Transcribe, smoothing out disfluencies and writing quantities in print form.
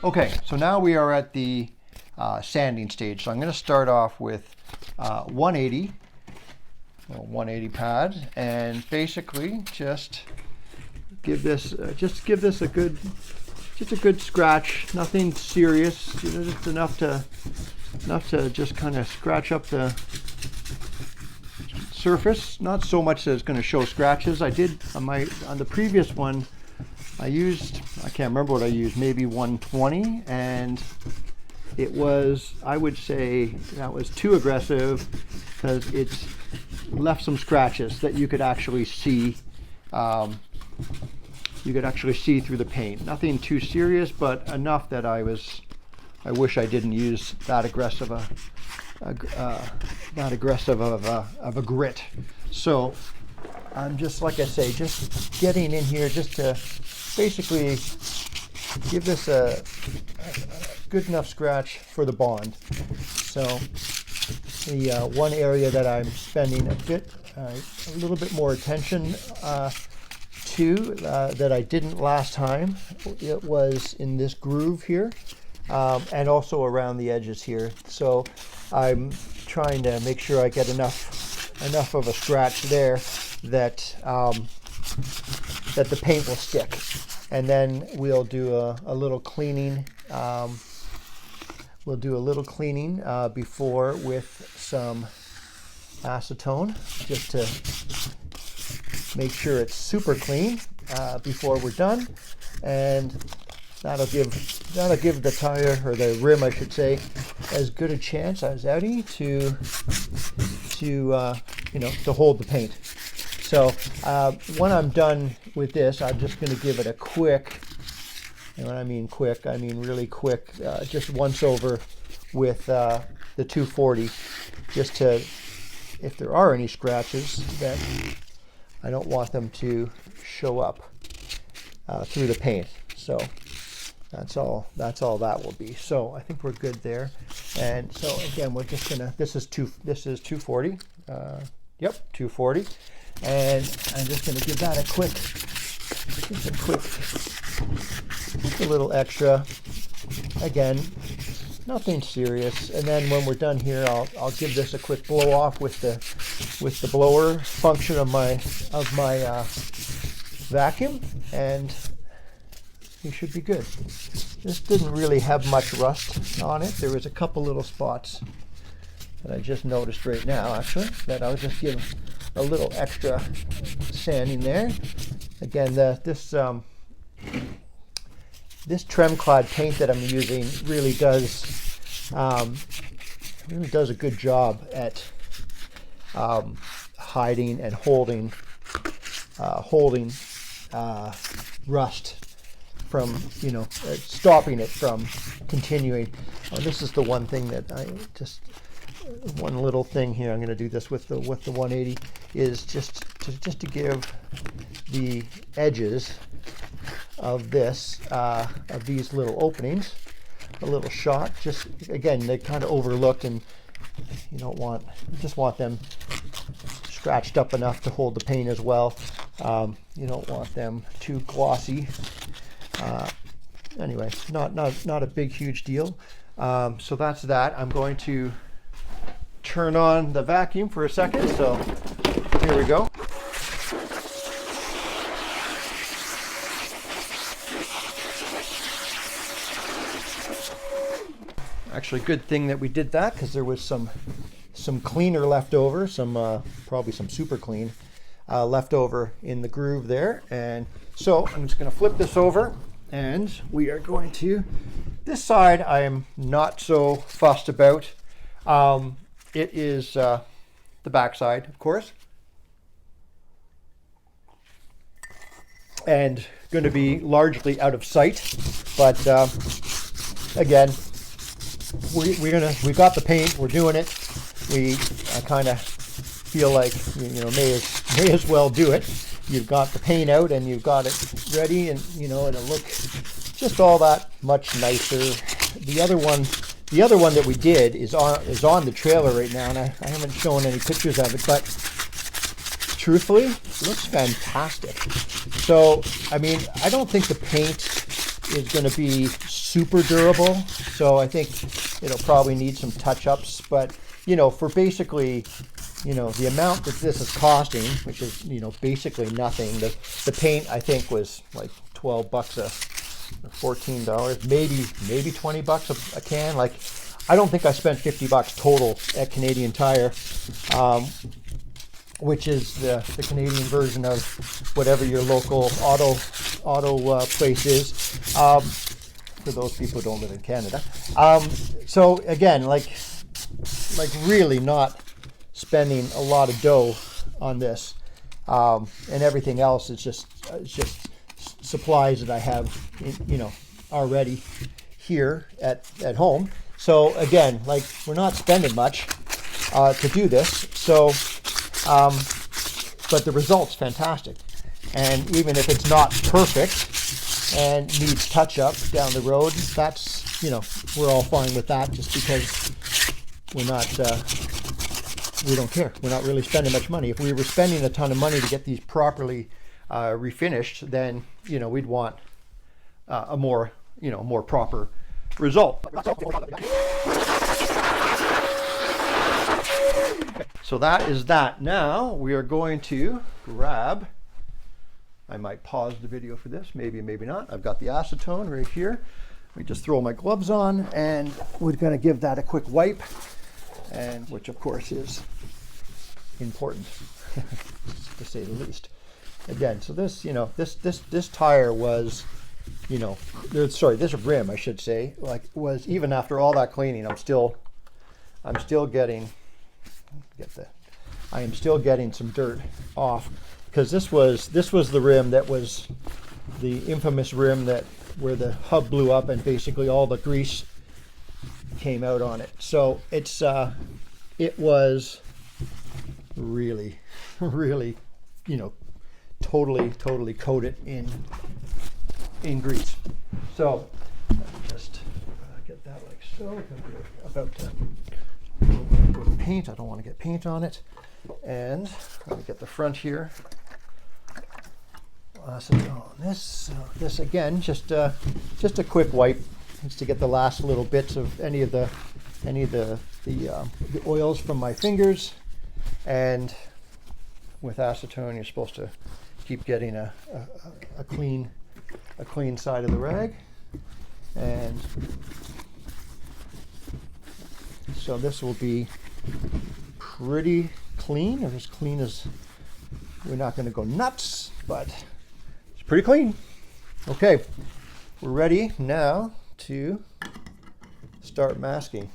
Okay, so now we are at the sanding stage. So I'm going to start off with 180 pad, and basically just give this a good scratch. Nothing serious, just enough to just kind of scratch up the surface. Not so much that it's going to show scratches. I did on the previous one. I can't remember what I used, maybe 120, and it was, I would say that was too aggressive because it's left some scratches that you could actually see. You could actually see through the paint. Nothing too serious, but enough that I wish I didn't use that aggressive of a grit. So I'm just, like I say, just getting in here just to basically give this a good enough scratch for the bond. So the one area that I'm spending a little bit more attention to that I didn't last time, it was in this groove here, and also around the edges here. So I'm trying to make sure I get enough of a scratch there that that the paint will stick. And then we'll do a little cleaning. We'll do a little cleaning before with some acetone, just to make sure it's super clean before we're done. And that'll give the tire, or the rim I should say, as good a chance as any to hold the paint. So when I'm done with this, I'm just going to give it a quick, and when I mean quick, I mean really quick, just once over with the 240, just to, if there are any scratches, that I don't want them to show up through the paint. So that's all that will be. So I think we're good there. And so again, we're just gonna, this is 240. Yep, 240. And I'm just going to give that a little extra. Again, nothing serious. And then when we're done here, I'll give this a quick blow off with the blower function of my vacuum, and you should be good. This didn't really have much rust on it. There was a couple little spots that I just noticed right now, actually, that I'll just give a little extra sanding there. Again, this Tremclad paint that I'm using really does a good job at hiding and holding rust from, stopping it from continuing. This is the one thing that one little thing here. I'm going to do this with the 180, is just to give the edges of these little openings a little shot. Just again, they kind of overlooked, and you just want them scratched up enough to hold the paint as well. You don't want them too glossy. Anyway, not a big huge deal. So that's that. I'm going to turn on the vacuum for a second, so here we go. Actually, good thing that we did that, because there was some cleaner left over, probably some super clean left over in the groove there. And so I'm just going to flip this over, and we are going to, this side I am not so fussed about. It is the back side, of course, and going to be largely out of sight. But again, we got the paint, we're doing it. I kind of feel like may as well do it. You've got the paint out and you've got it ready, and it'll look just all that much nicer. The other one that we did is on the trailer right now, and I haven't shown any pictures of it, but truthfully, it looks fantastic. So, I mean, I don't think the paint is going to be super durable. So I think it'll probably need some touch-ups, but you know, for basically, you know, the amount that this is costing, which is, you know, basically nothing. The paint, I think, was like 12 bucks $14, maybe 20 bucks a can. Like, I don't think I spent 50 bucks total at Canadian Tire, which is the Canadian version of whatever your local auto place is, for those people who don't live in Canada. So again, like really not spending a lot of dough on this, and everything else is just supplies that I have, you know, already here at home. So again, like, we're not spending much to do this. So, but the result's fantastic. And even if it's not perfect and needs touch up down the road, that's, you know, we're all fine with that, just because we're not, we don't care. We're not really spending much money. If we were spending a ton of money to get these properly refinished, then, you know, we'd want a more, you know, more proper result. So that is that. Now we are going to grab, I might pause the video for this, maybe not. I've got the acetone right here. Let me just throw my gloves on, and we're going to give that a quick wipe, and which of course is important to say the least. Again, so this, you know, this tire was, you know, sorry, this rim, I should say, like, was, even after all that cleaning, I am still getting some dirt off, because this was the rim that was the infamous rim that where the hub blew up and basically all the grease came out on it. So it's it was really, you know, totally coated in grease. So just get that like so. About to go to paint. I don't want to get paint on it. And let me get the front here. This, so this again, just a quick wipe, just to get the last little bits of any of the oils from my fingers. And with acetone, you're supposed to keep getting a clean side of the rag. And so this will be pretty clean, or as clean as, we're not going to go nuts, but it's pretty clean. Okay, we're ready now to start masking.